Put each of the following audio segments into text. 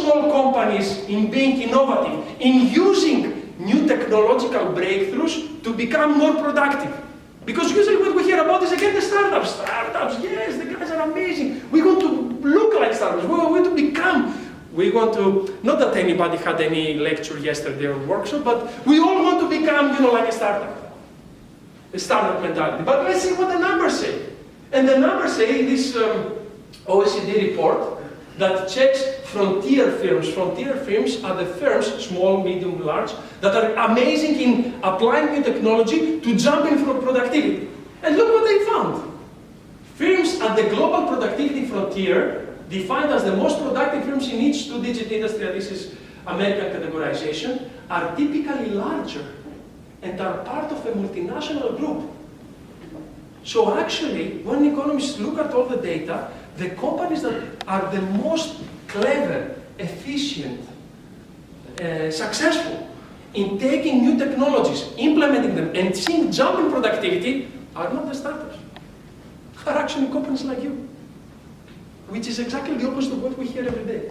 small companies in being innovative, in using new technological breakthroughs to become more productive. Because usually what we hear about is again the startups. Startups, yes, the guys are amazing. We want to look like startups. We want to become. We want to, not that anybody had any lecture yesterday or workshop, but we all want to become, like a startup. A startup mentality. But let's see what the numbers say. And the numbers say, this OECD report, that checks frontier firms. Frontier firms are the firms, small, medium, large, that are amazing in applying new technology to jump in for productivity. And look what they found. Firms at the global productivity frontier, defined as the most productive firms in each two-digit industry, and this is American categorization, are typically larger and are part of a multinational group. So actually, when economists look at all the data, the companies that are the most clever, efficient, successful in taking new technologies, implementing them, and seeing jump in productivity are not the startups. Are actually companies like you, which is exactly the opposite of what we hear every day.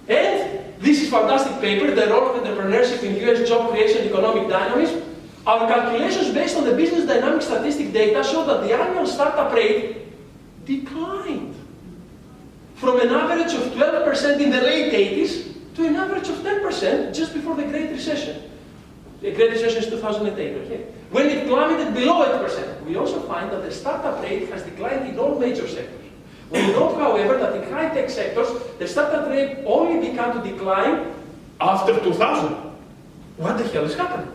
And this is fantastic paper, The Role of Entrepreneurship in US Job Creation and Economic Dynamism. Our calculations based on the business dynamic statistic data show that the annual startup rate declined from an average of 12% in the late 80s to an average of 10% just before the Great Recession. The Great Recession is 2008, okay? When it plummeted below 8%. We also find that the startup rate has declined in all major sectors. We note, however, that in high-tech sectors, the startup rate only began to decline after 2000. What the hell is happening?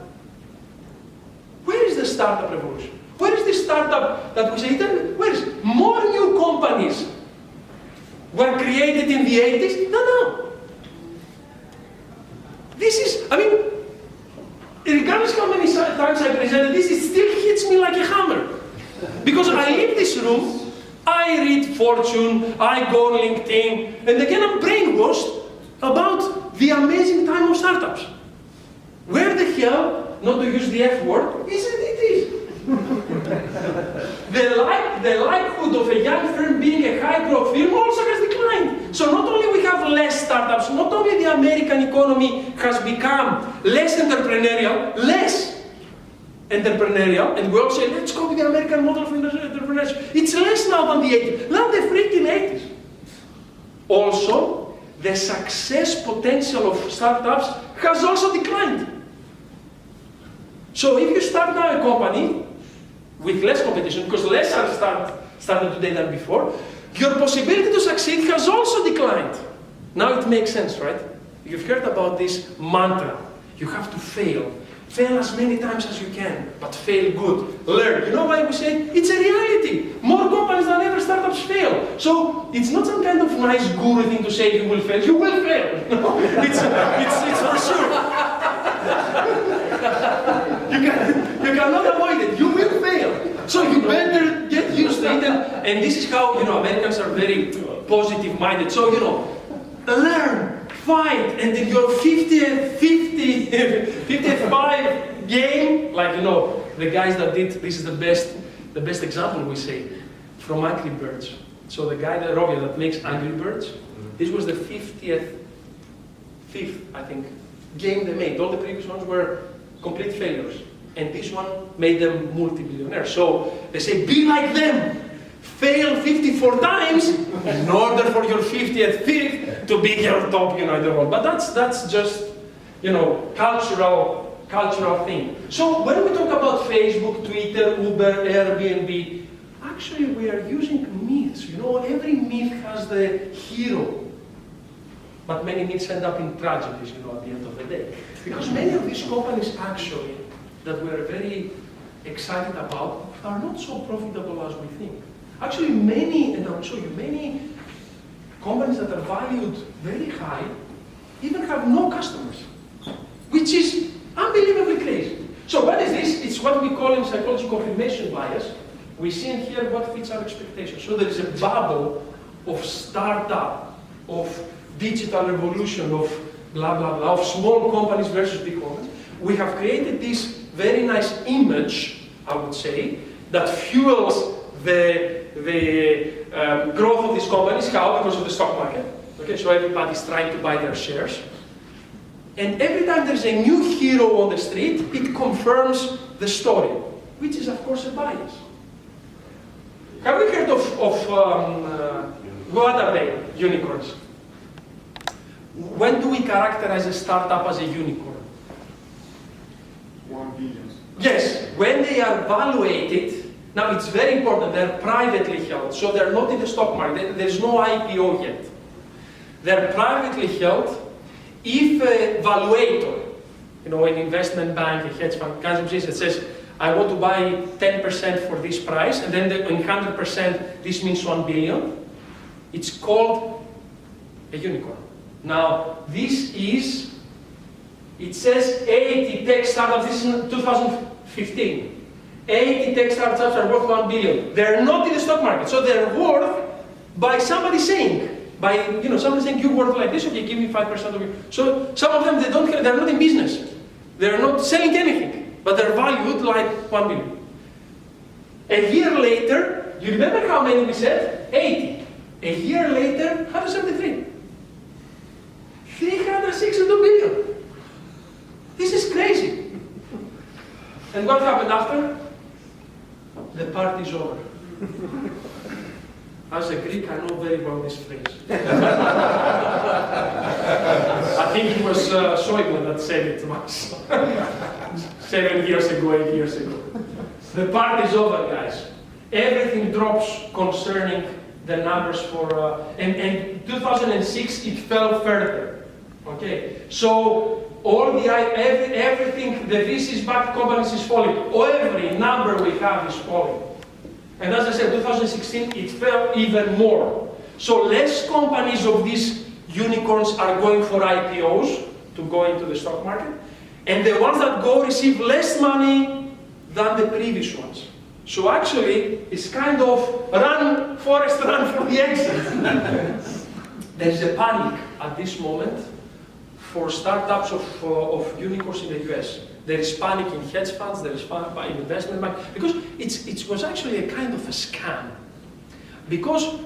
Where is the startup revolution? Where is the startup that we say, where is it? More new companies were created in the 80s? No. This is, regardless how many times I presented this, it still hits me like a hammer. Because I leave this room, I read Fortune, I go on LinkedIn, and again I'm brainwashed about the amazing time of startups. Where the hell, not to use the F word, isn't it is? The likelihood of a young firm being a high-growth firm also has declined. So not only we have less startups, not only the American economy has become less entrepreneurial, and we all say, let's go with the American model for entrepreneurship. It's less now than the 80s, not the freaking 80s. Also, the success potential of startups has also declined. So if you start now a company with less competition, because less are started today than before, your possibility to succeed has also declined. Now it makes sense, right? You've heard about this mantra. You have to fail. Fail as many times as you can, but fail good. Learn. You know why we say it? It's a reality. More companies than ever startups fail. So it's not some kind of nice guru thing to say you will fail. You will fail. No, it's for sure. You cannot avoid it. You will fail. So you better get used to it. And this is how, Americans are very positive minded. So, learn, fight, and in your 55 game, like, the guys that did, this is the best example we say, from Angry Birds. So the guy, Rovia, that makes Angry Birds, this was the fifth, I think, game they made. All the previous ones were complete failures. And this one made them multi-billionaires. So they say, be like them. Fail 54 times in order for your 50th to be your top, in the world. But that's just, cultural thing. So when we talk about Facebook, Twitter, Uber, Airbnb, actually we are using myths. Every myth has the hero. But many myths end up in tragedies, at the end of the day. Because many of these companies actually, that we're very excited about, are not so profitable as we think. Actually, and I'll show you, many companies that are valued very high even have no customers, which is unbelievably crazy. So what is this? It's what we call in psychology confirmation bias. We see in here what fits our expectations. So there is a bubble of startup, of digital revolution, of blah, blah, blah, of small companies versus big companies. We have created this very nice image, I would say, that fuels the growth of these companies. How? Because of the stock market. Okay, so everybody's trying to buy their shares. And every time there's a new hero on the street, it confirms the story, which is, of course, a bias. Have you heard of what are they? Unicorns. When do we characterize a startup as a unicorn? 1 billion. Yes, when they are valuated. Now it's very important, they're privately held, so they're not in the stock market, there's no IPO yet. They're privately held. If a valuator, an investment bank, a hedge fund, comes and says, I want to buy 10% for this price, and then in 100% this means 1 billion, it's called a unicorn. Now, this is, it says 80 tech startups, this is in 2015. 80 tech startups are worth 1 billion. They're not in the stock market, so they're worth by somebody saying, somebody saying you're worth like this, okay, give me 5% of you. So some of them, they're not in business. They're not selling anything, but they're valued like 1 billion. A year later, you remember how many we said? 80. A year later, 173. 362 billion. This is crazy. And what happened after? The party's over. As a Greek, I know very well this phrase. I think it was Schäuble that said it to us 7 years ago, 8 years ago. The party's over, guys. Everything drops concerning the numbers for, and 2006 it fell further. Okay, so all everything, the VCs-backed companies is falling. Every number we have is falling. And as I said, 2016, it fell even more. So less companies of these unicorns are going for IPOs to go into the stock market. And the ones that go receive less money than the previous ones. So actually, it's kind of run, Forrest, run for the exit. There's a panic at this moment for startups of unicorns in the US. There is panic in hedge funds, there is panic in investment bank, because it was actually a kind of a scam. Because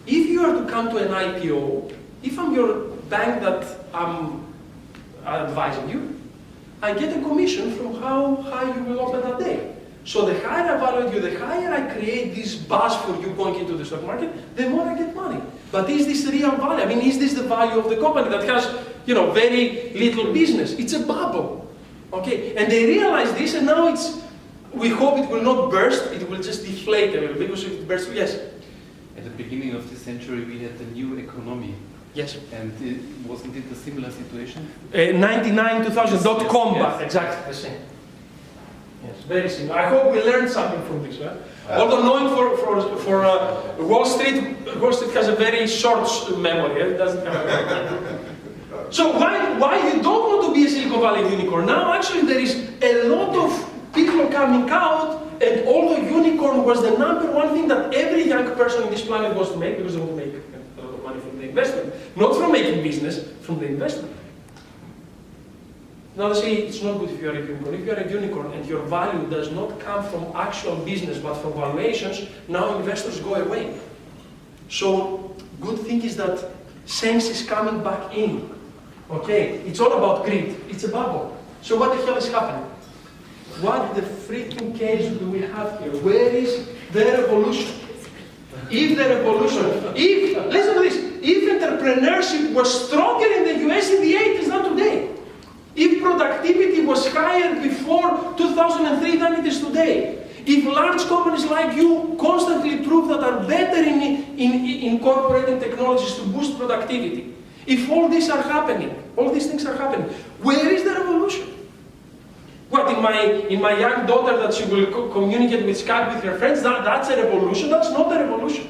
if you are to come to an IPO, if I'm your bank that I'm advising you, I get a commission from how high you will open that day. So the higher I value you, the higher I create this buzz for you going into the stock market, the more I get money. But is this the real value? I mean, is this the value of the company that has, very little business? It's a bubble. Okay, and they realize this, and now we hope it will not burst, it will just deflate a little bit, because if it bursts, yes? At the beginning of this century, we had the new economy. Yes. And wasn't it a similar situation? 99, 2000, .com, yes. Exactly the same. Yes, very similar. I hope we learned something from this. Right? Although knowing for Wall Street has a very short memory. It doesn't have So why you don't want to be a Silicon Valley unicorn? Now actually there is a lot of people coming out, and although unicorn was the #1 thing that every young person on this planet wants to make, because they want to make a lot of money from the investment, not from making business, from the investment. Now they say it's not good if you are a unicorn. If you are a unicorn and your value does not come from actual business but from valuations, now investors go away. So good thing is that sense is coming back in. Okay, it's all about greed. It's a bubble. So what the hell is happening? What the freaking case do we have here? Where is the revolution? If the revolution, listen to this, if entrepreneurship was stronger in the US in the 80s than today, if productivity was higher before 2003 than it is today, if large companies like you constantly prove that are better in incorporating technologies to boost productivity, if all these are happening, all these things are happening, where is the revolution? What, in my young daughter that she will communicate with Skype with her friends, that's a revolution? That's not a revolution.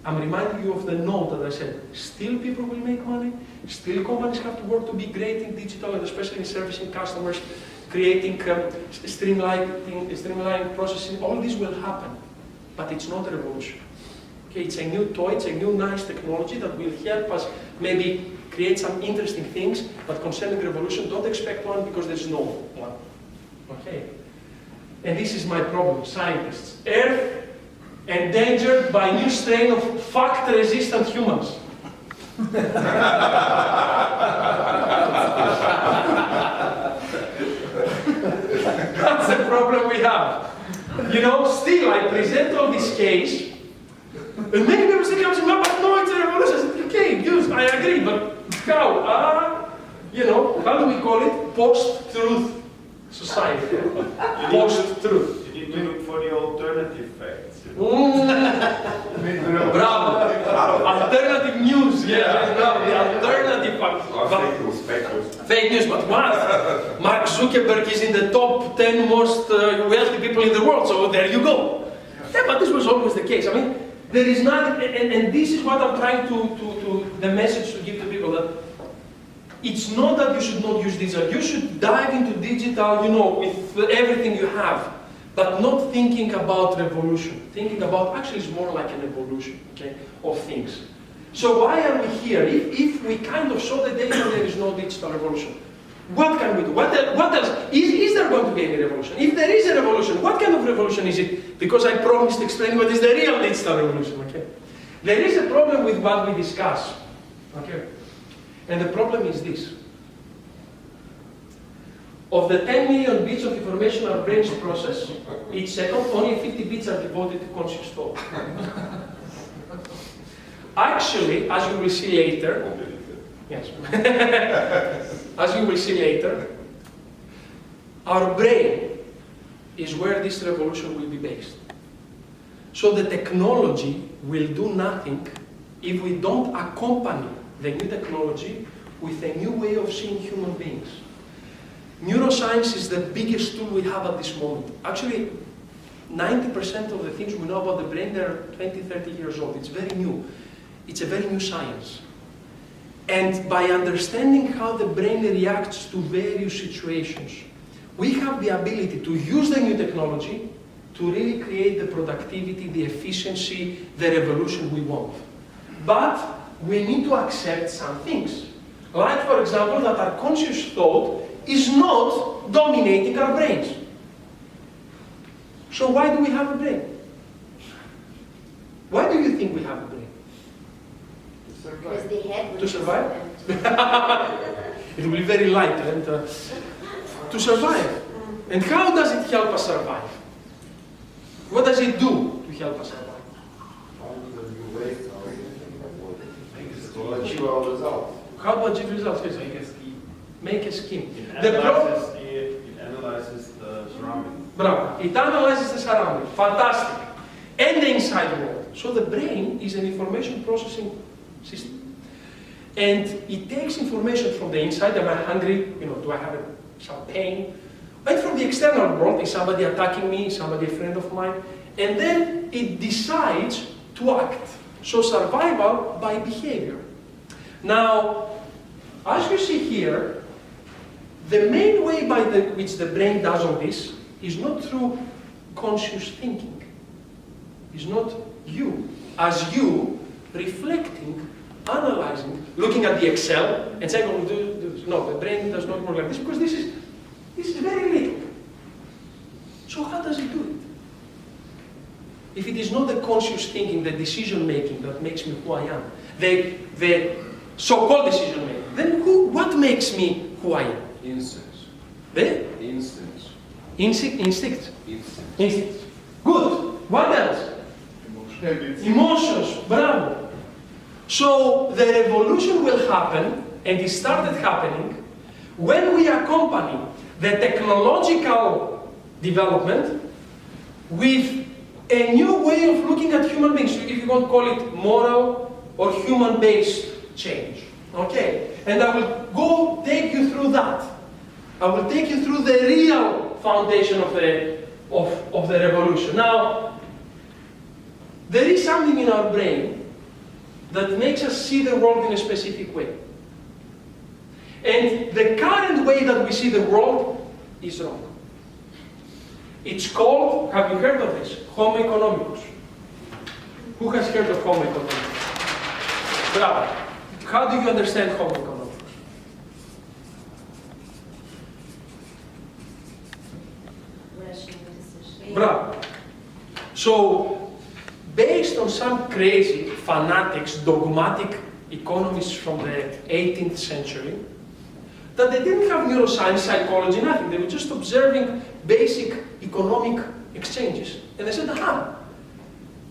I'm reminding you of the note that I said, still people will make money, still companies have to work to be great in digital, and especially in servicing customers, creating, streamlining processing, all this will happen, but it's not a revolution. Okay, it's a new toy, it's a new nice technology that will help us maybe create some interesting things, but concerning revolution, don't expect one because there's no one. Okay? And this is my problem, scientists. Earth endangered by new strain of fact-resistant humans. That's the problem we have. You know, still I present all this case, and many people say, but no, it's a revolution. I said, okay, good, I agree, but how? You know, how do we call it? Post-truth society. Post-truth. You need to look for the alternative facts. Bravo. Alternative news. Yeah, bravo. The alternative facts. Fake news. Fake news, but what? Mark Zuckerberg is in the top 10 most wealthy people in the world, so there you go. Yeah, but this was always the case. I mean, there is not, and this is what I'm trying to the message to give to people, that it's not that you should not use digital. You should dive into digital, you know, with everything you have, but not thinking about revolution. Thinking about, actually it's more like an evolution, okay, of things. So why are we here? If we kind of saw the day that there is no digital revolution, what can we do? What else? Is there going to be any revolution? If there is a revolution, what kind of revolution is it? Because I promised to explain what is the real digital revolution, okay? There is a problem with what we discuss, okay? And the problem is this. Of the 10 million bits of information our brains process each second, only 50 bits are devoted to conscious thought. Actually, as you will see later, yes, as you will see later, our brain is where this revolution will be based. So the technology will do nothing if we don't accompany the new technology with a new way of seeing human beings. Neuroscience is the biggest tool we have at this moment. Actually, 90% of the things we know about the brain, they're 20, 30 years old. It's very new. It's a very new science. And by understanding how the brain reacts to various situations, we have the ability to use the new technology to really create the productivity, the efficiency, the revolution we want. But we need to accept some things. Like, for example, that our conscious thought is not dominating our brains. So why do we have a brain? Why do you think we have a brain? Because they had To survive? It will be very light and to survive. And how does it help us survive? What does it do to help us survive? To achieve our results. How about achieve results? Yes, Make a scheme. make a scheme. It The problem. analyzes the surroundings. Bravo. It analyzes the surrounding. Fantastic. And the inside world. So the brain is an information processing system. And it takes information from the inside. Am I hungry? You know, do I have some pain? And from the external world, is somebody attacking me? Is somebody a friend of mine? And then it decides to act. So survival by behavior. Now, as you see here, the main way by which the brain does all this is not through conscious thinking. It's not you, as you, reflecting, analyzing, looking at the Excel and saying, oh, do this. No, the brain does not work like this because this is very little. So how does it do it? If it is not the conscious thinking, the decision making that makes me who I am, the so-called decision making, then what makes me who I am? Instincts. The Instincts. instinct. Instincts. Good. What else? Emotions. Bravo. So the revolution will happen, and it started happening, when we accompany the technological development with a new way of looking at human beings. If you want to call it moral or human-based change. Okay? And I will take you through that. I will take you through the real foundation of the revolution. Now, there is something in our brain that makes us see the world in a specific way. And the current way that we see the world is wrong. It's called, have you heard of this? Homo economicus. Who has heard of Homo economicus? Bravo. How do you understand Homo economicus? rational decision. Bravo. So, based on some crazy, fanatics, dogmatic economists from the 18th century, that they didn't have neuroscience, psychology, nothing. They were just observing basic economic exchanges. And they said, aha,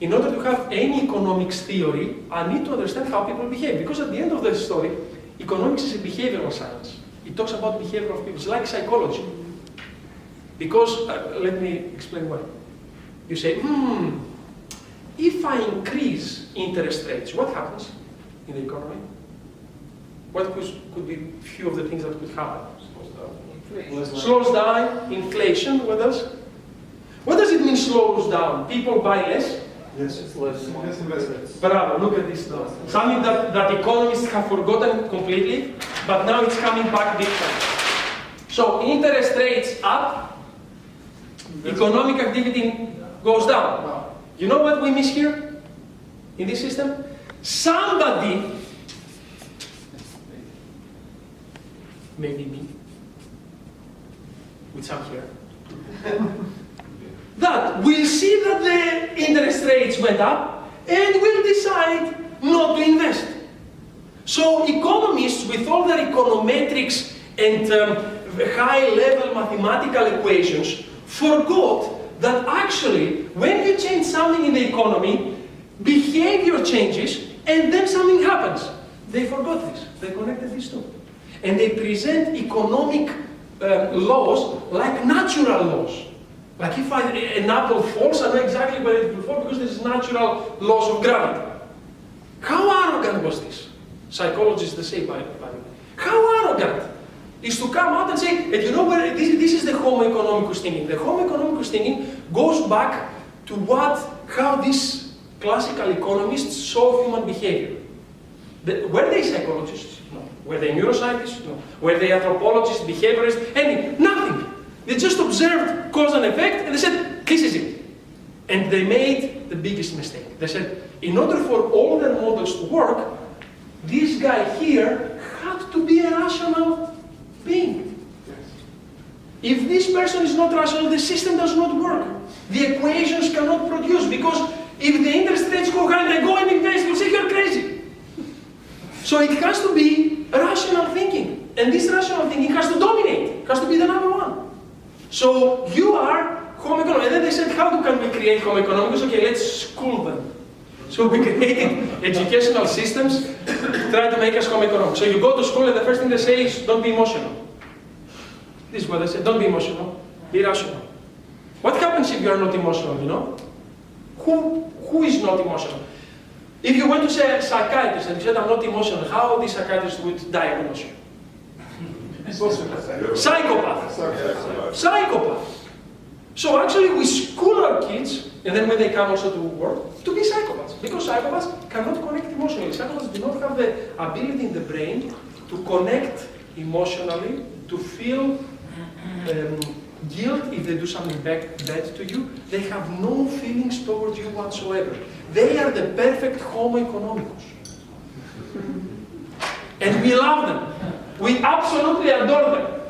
in order to have any economics theory, I need to understand how people behave. Because at the end of the story, economics is a behavioral science. It talks about behavior of people. It's like psychology. Because, let me explain why. You say, if I increase interest rates, what happens in the economy? What could be few of the things that could happen? Slows down, inflation, what else? What does it mean slows down? People buy less? Yes, it's less investments. Bravo, look at this now. Something that economists have forgotten completely, but now it's coming back big time. So interest rates up, economic activity goes down. You know what we miss here in this system? Somebody, maybe me, with some hair, that will see that the interest rates went up and will decide not to invest. So economists, with all their econometrics and high-level mathematical equations, forgot that actually, when you change something in the economy, behavior changes and then something happens. They forgot this. They connected these two. And they present economic laws like natural laws. Like if an apple falls, I know exactly where it will fall because there's natural laws of gravity. How arrogant was this? Psychologists they say, by the way. How arrogant is to come out and say, and you know where this is the Homo economicus thinking. The Homo economicus thinking goes back to how these classical economists saw human behavior. Were they psychologists? No. Were they neuroscientists? No. Were they anthropologists, behaviorists? Nothing. They just observed cause and effect and they said, this is it. And they made the biggest mistake. They said, in order for all their models to work, this guy here had to be a rational being. If this person is not rational, the system does not work. The equations cannot produce because if the interest rates go high and they go and invest, you'll say you're crazy. So it has to be rational thinking. And this rational thinking has to dominate, has to be the number one. So you are Homo economicus. And then they said, how can we create Homo economicus? Okay, let's school them. So we created educational systems to try to make us Homo economicus. So you go to school and the first thing they say is, don't be emotional. This is what they say, don't be emotional, be rational. What happens if you are not emotional, you know? Who is not emotional? If you went to say a psychiatrist and you said, I'm not emotional, how the psychiatrist would diagnose you? Psychopath. Psychopath. So actually we school our kids, and then when they come also to work, to be psychopaths. Because psychopaths cannot connect emotionally. Psychopaths do not have the ability in the brain to connect emotionally, to feel guilt if they do something bad to you. They have no feelings towards you whatsoever. They are the perfect Homo economicus. And we love them. We absolutely adore them.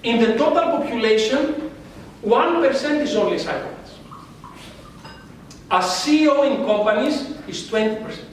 In the total population, 1% is only psychopaths. A CEO in companies is 20%.